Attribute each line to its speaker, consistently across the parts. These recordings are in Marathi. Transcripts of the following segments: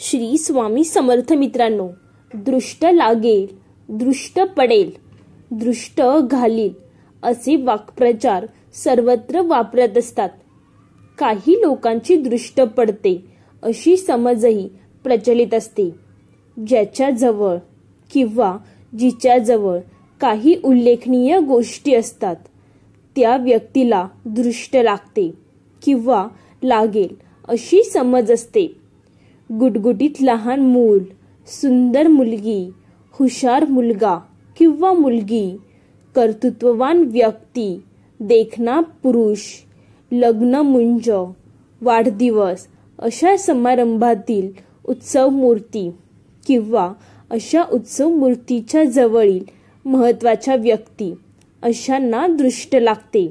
Speaker 1: श्री स्वामी समर्थ. मित्रांनो, दृष्ट लागेल, दृष्ट पडेल, दृष्ट घालील असे वाक्प्रचार सर्वत्र वापरत असतात. काही लोकांची दृष्ट पडते अशी समजही प्रचलित असते. ज्याच्याजवळ किंवा जिच्याजवळ काही उल्लेखनीय गोष्टी असतात त्या व्यक्तीला दृष्ट लागते किंवा लागेल अशी समज असते. गुटगुटीत लहान मूल, सुंदर मुलगी, हुशार मुलगा किंवा मुलगी, कर्तृत्ववान व्यक्ती, देखणा पुरुष, लग्नमुंज, वाढदिवस अशा समारंभातील उत्सव मूर्ती किंवा अशा उत्सव मूर्तीच्या जवळील महत्त्वाच्या व्यक्ती अशांना दृष्ट लागते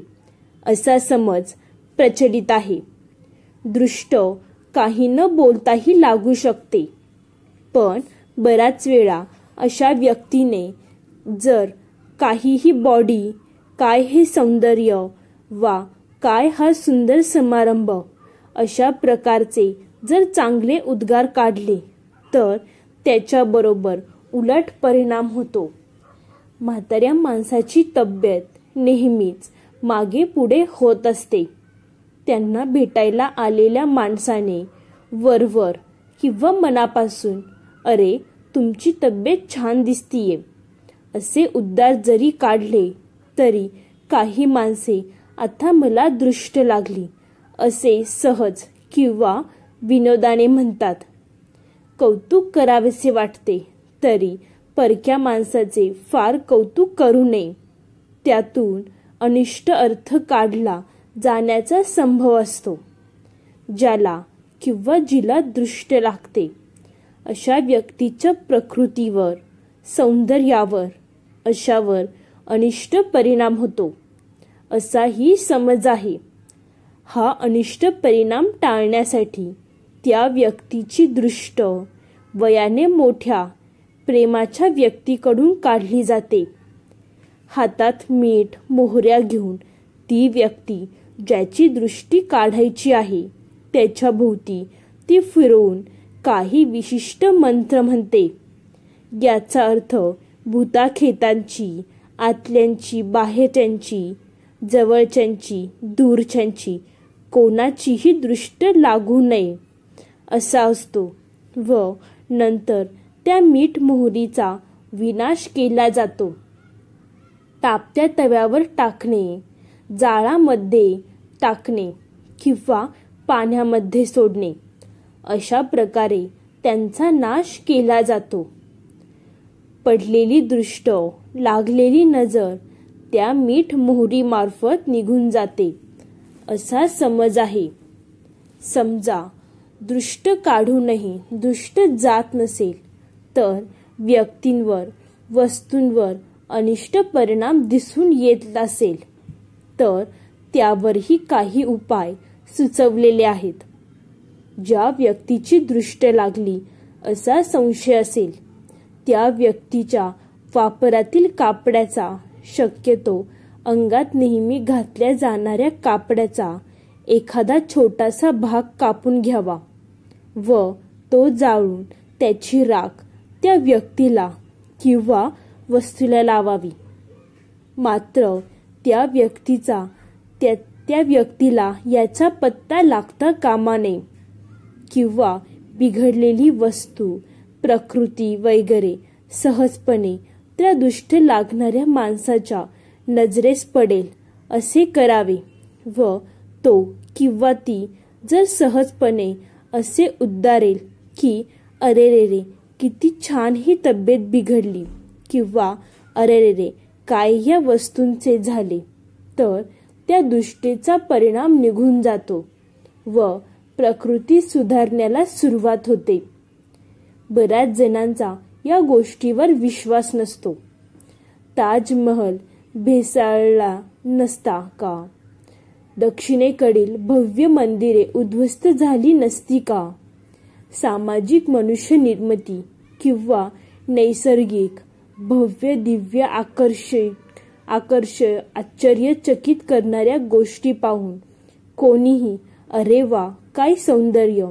Speaker 1: असा समज प्रचलित आहे. दृष्ट काही न बोलताही लागू शकते, पण बराच वेळा अशा व्यक्तीने जर काहीही बॉडी, काय हे सौंदर्य वा काय हा सुंदर समारंभ अशा प्रकारचे जर चांगले उद्गार काढले तर त्याच्याबरोबर उलट परिणाम होतो. म्हाताऱ्या माणसाची तब्येत नेहमीच मागे पुढे होत असते. त्यांना भेटायला आलेल्या माणसाने वरवर किंवा मनापासून "अरे, तुमची तब्येत छान दिसतीये" असे उद्गार जरी काढले तरी काही माणसे "आता मला दृष्ट लागली" असे सहज किंवा विनोदाने म्हणतात. कौतुक करावेसे वाटते तरी परक्या माणसाचे फार कौतुक करू नये. त्यातून अनिष्ट अर्थ काढला जाण्याचा संभव असतो. ज्याला किंवा जिला दृष्ट लागते अशा व्यक्तीच्या प्रकृतीवर, सौंदर्यावर, अशावर अनिष्ट परिणाम होतो असाही समज आहे. हा अनिष्ट परिणाम टाळण्यासाठी त्या व्यक्तीची दृष्ट वयाने मोठ्या प्रेमाच्या व्यक्तीकडून काढली जाते. हातात मीठ मोहऱ्या घेऊन ती व्यक्ती ज्याची दृष्टी काढायची आहे त्याच्या भोवती ती फिरवून काही विशिष्ट मंत्र म्हणते. याचा अर्थ भूताखेतांची, आतल्यांची, बाहेरच्यांची, जवळच्यांची, दूरच्यांची कोणाचीही दृष्ट लागू नये असा असतो व नंतर त्या मीठ मोहरीचा विनाश केला जातो. तापत्या तव्यावर टाकणे, जाळामध्ये टाकणे किंवा पाण्यामध्ये सोडणे अशा प्रकारे त्यांचा नाश केला जातो. पडलेली दृष्ट, लागलेली नजर त्या मीठ मोहरी मार्फत निघून जाते असा समज आहे. समजा दृष्ट काढूनही दृष्ट जात नसेल तर व्यक्तींवर, वस्तूंवर अनिष्ट परिणाम दिसून येत असेल तर त्यावरही काही उपाय सुचवलेले आहेत. ज्या व्यक्तीची दृष्ट लागली असा संशय असेल त्या व्यक्तीच्या वापरातील कापडाचा, शक्यतो अंगात नेहमी घातल्या जाणाऱ्या कापडाचा एखादा छोटासा भाग कापून घ्यावा व तो जाळून त्याची राख त्या व्यक्तीला किंवा वस्तूला लावावी. मात्र त्या व्यक्तीला याचा पत्ता लागता कामा नये किंवा बिघडलेली वस्तू, प्रकृती वगैरे सहजपणे त्या दृष्ट लागणाऱ्या माणसाच्या नजरेस पडेल असे करावे व तो किंवा ती जर सहजपणे असे उद्गारेल की "अरेरेरे, किती छान ही तब्येत बिघडली" किंवा "अरेरेरे, काय या वस्तूंचे झाले" तर त्या दृष्टीचा परिणाम निघून जातो व प्रकृती सुधारण्याला सुरुवात होते. बऱ्याच जणांचा या गोष्टीवर विश्वास नसतो. ताजमहल भेसाळला नसता का? दक्षिणेकडील भव्य मंदिरे उद्ध्वस्त झाली नसती का? सामाजिक मनुष्य निर्मिती किंवा नैसर्गिक भव्य दिव्य आश्चर्यचकित करणाऱ्या गोष्टी पाहून कोणीही "अरे वा, काय सौंदर्य"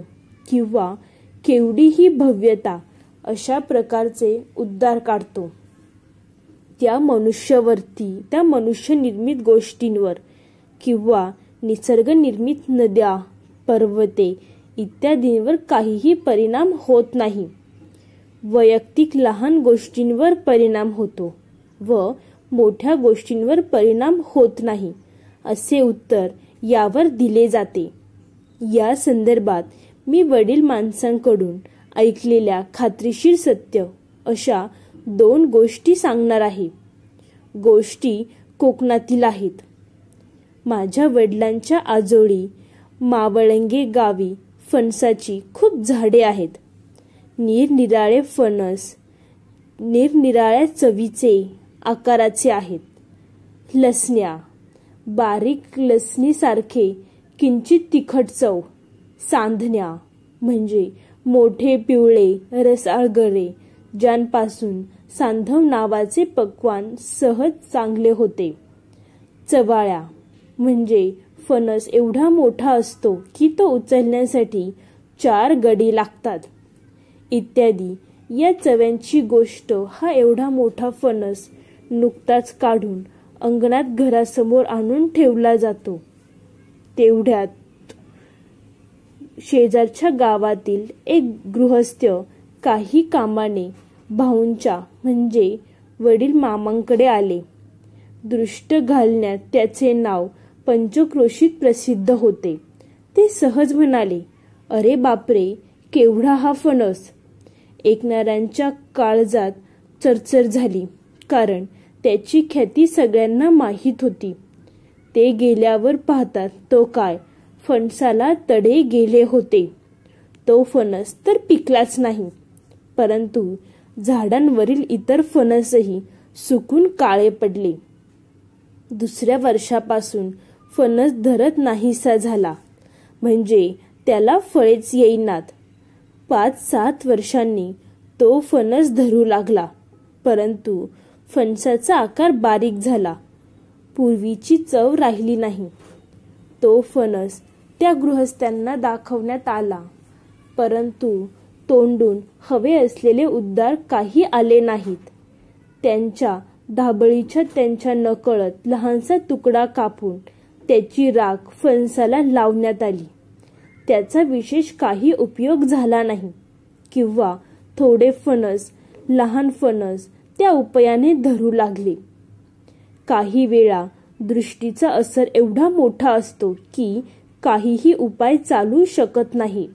Speaker 1: किंवा केवढीही भव्यता अशा प्रकारचे उद्गार काढतो. त्या मनुष्य निर्मित गोष्टींवर किंवा निसर्गनिर्मित नद्या, पर्वते इत्यादींवर काहीही परिणाम होत नाही. वैयक्तिक लहान गोष्टींवर परिणाम होतो व मोठ्या गोष्टींवर परिणाम होत नाही असे उत्तर यावर दिले जाते. या संदर्भात मी वडील माणसांकडून ऐकलेल्या खात्रीशीर सत्य अशा 2 गोष्टी सांगणार आहे. गोष्टी कोकणातील आहेत. माझ्या वडिलांच्या आजोळी मावळंगे गावी फणसाची खूप झाडे आहेत. निरनिराळे फणस निरनिराळ्या चवीचे, आकाराचे आहेत. लसण्या, बारीक लसणीसारखे किंचित तिखट चव. सांधण्या म्हणजे मोठे पिवळे रसाळ गरे, ज्यांपासून सांधव नावाचे पक्वान सहज चांगले होते. चवाळ्या म्हणजे फणस एवढा मोठा असतो की तो उचलण्यासाठी 4 गडी लागतात, इत्यादी. या चव्यांची गोष्ट. हा एवढा मोठा फणस नुकताच काढून अंगणात घरासमोर आणून ठेवला जातो. तेवढ्यात शेजारच्या गावातील एक गृहस्थ काही कामाने भाऊंच्या म्हणजे वडील मामांकडे आले. दृष्ट घालण्यात त्याचे नाव पंचक्रोशीत प्रसिद्ध होते. ते सहज म्हणाले, "अरे बापरे, केवढा हा फणस!" ऐकणाऱ्यांच्या काळजात चरचर झाली, कारण त्याची ख्याती सगळ्यांना माहीत होती. ते गेल्यावर पाहतात तो काय, फणसाला तडे गेले होते. तो फणस तर पिकलाच नाही, परंतु झाडांवरील इतर फणसही सुकून काळे पडले. दुसऱ्या वर्षापासून फणस धरत नाहीसा झाला, म्हणजे त्याला फळेच येईनात. 5-7 वर्षांनी तो फणस धरू लागला, परंतु फणसाचा आकार बारीक झाला. पूर्वीची चव राहिली नाही. तो फणस त्या गृहस्थांना दाखवण्यात आला, परंतु तोंडून हवे असलेले उद्गार काही आले नाहीत. त्यांच्या धाबळीच्या त्यांच्या नकळत लहानसा तुकडा कापून त्याची राख फणसाला लावण्यात आली. त्याचा विशेष काही उपयोग झाला नाही किंवा थोडे फणस, लहान फणस त्या उपायाने धरू लागले. काही वेळा दृष्टीचा असर एवढा मोठा असतो की काहीही उपाय चालू शकत नाही.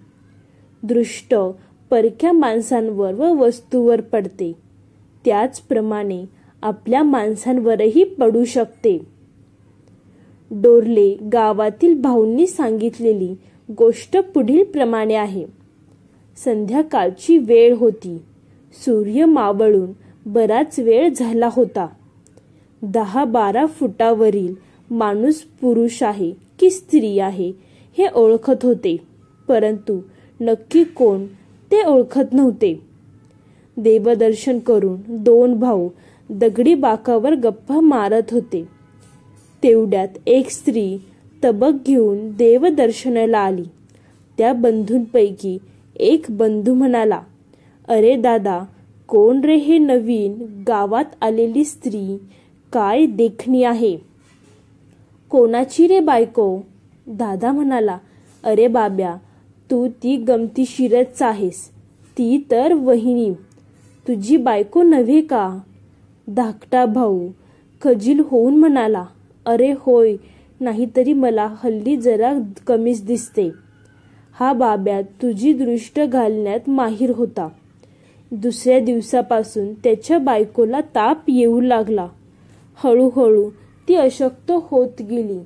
Speaker 1: दृष्ट परक्या माणसांवर व वस्तूवर पडते, त्याचप्रमाणे आपल्या माणसांवरही पडू शकते. डोरले गावातील भाऊंनी सांगितलेली गोष्ट पुढील प्रमाणे आहे. संध्याकाळची वेळ होती. सूर्य मावळून बराच वेळ झाला होता. 10-12 फुटावरील माणूस पुरुष आहे की स्त्री आहे हे ओळखत होते, परंतु नक्की कोण ते ओळखत नव्हते. देवदर्शन करून 2 भाऊ दगडी बाकावर गप्पा मारत होते. तेवढ्यात एक स्त्री तबक घेऊन देवदर्शनाला आली. त्या बंधूंपैकी एक बंधू म्हणाला, "अरे दादा, कोण रे हे नवीन गावात आलेली स्त्री? काय देखणी आहे." "कोणाची रे बायको?" दादा म्हणाला, "अरे बाब्या, तू ती गमतीशीरच आहेस. ती तर वहिनी, तुझी बायको नव्हे का?" धाकटा भाऊ खजील होऊन म्हणाला, "अरे होय, नाहीतरी मला हल्ली जरा कमीच दिसते." हा बाब्या तुझी दृष्ट घालण्यात माहीर होता. दुसऱ्या दिवसापासून त्याच्या बायकोला ताप येऊ लागला. हळूहळू ती अशक्त होत गेली,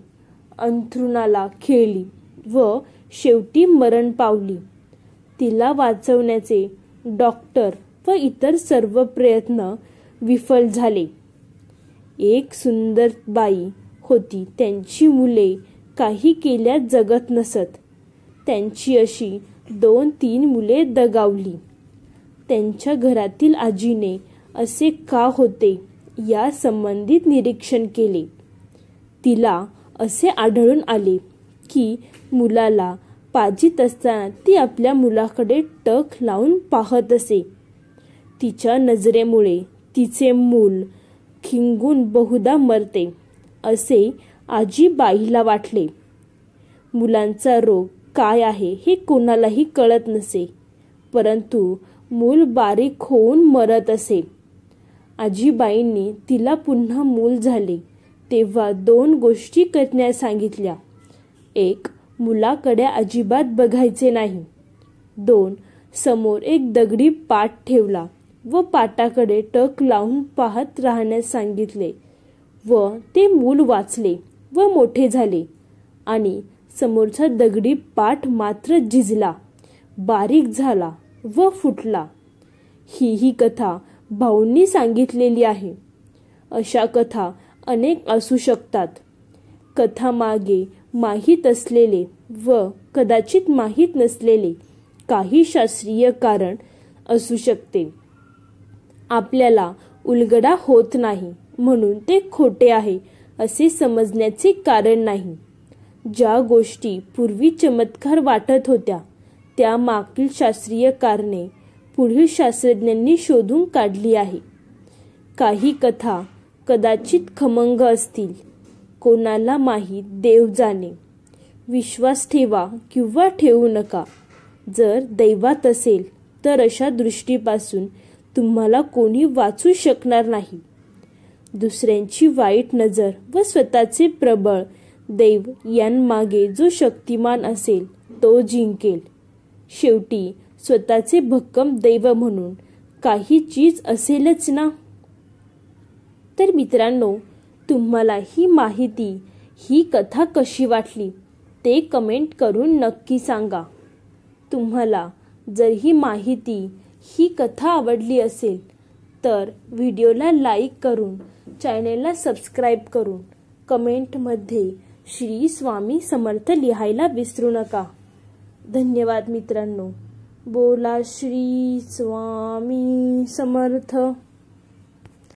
Speaker 1: अंथरुणाला खिळली व शेवटी मरण पावली. तिला वाचवण्याचे डॉक्टर व इतर सर्व प्रयत्न विफल झाले. एक सुंदर बाई होती. त्यांची मुले काही केल्यास जगत नसत. त्यांची अशी 2-3 मुले दगावली. त्यांच्या घरातील आजीने असे का होते या संबंधित निरीक्षण केले. तिला असे आढळून आले की मुलाला पाजीत असताना ती आपल्या मुलाकडे टक लावून पाहत असे. तिच्या नजरेमुळे तिचे मूल खिंगून बहुधा मरते असे आजीबाईला वाटले. मुलांचा रोग काय आहे हे कोणालाही कळत नसे, परंतु मूल बारीक होऊन मरत असे. आजीबाईंनी तिला पुन्हा मूल झाले तेव्हा 2 गोष्टी करण्यास सांगितल्या. 1. मुलाकडे अजिबात बघायचे नाही. 2. समोर एक दगडी पाट ठेवला व पाटाकडे टक लावून पाहत राहण्यास सांगितले व ते मूल वाचले व मोठे झाले आणि समोरचा दगडी पाट मात्र झिजला, बारीक झाला व फुटला. ही कथा भाऊंनी सांगितलेली आहे. अशा कथा अनेक असू शकतात. कथामागे माहीत असलेले व कदाचित माहीत नसलेले काही शास्त्रीय कारण असू शकते. आपल्याला उलगडा होत नाही म्हणून ते खोटे आहे असे समजण्याचे कारण नाही. ज्या गोष्टी पूर्वी चमत्कार वाटत होत्या त्या मागील शास्त्रीय कारणे पुढील शास्त्रज्ञांनी शोधून काढली आहे. काही कथा कदाचित खमंग असतील, कोणाला माहीत, देव जाणे. विश्वास ठेवा किंवा ठेवू नका. जर दैवात असेल तर अशा दृष्टीपासून तुम्हाला कोणी वाचू शकणार नाही. दुसऱ्यांची वाईट नजर व स्वतःचे प्रबळ दैव यांमागे जो शक्तिमान असेल तो जिंकेल. शेवटी स्वतःचे भक्कम दैव म्हणून काही चीज असेलच ना. तर मित्रांनो, तुम्हाला ही माहिती, ही कथा कशी वाटली ते कमेंट करून नक्की सांगा. तुम्हाला जर ही माहिती, ही कथा आवडली असेल तर व्हिडिओला लाईक करून, चॅनेलला सबस्क्राईब करून कमेंटमध्ये श्री स्वामी समर्थ लिहायला विसरू नका. धन्यवाद मित्रांनो. बोला श्री स्वामी समर्थ.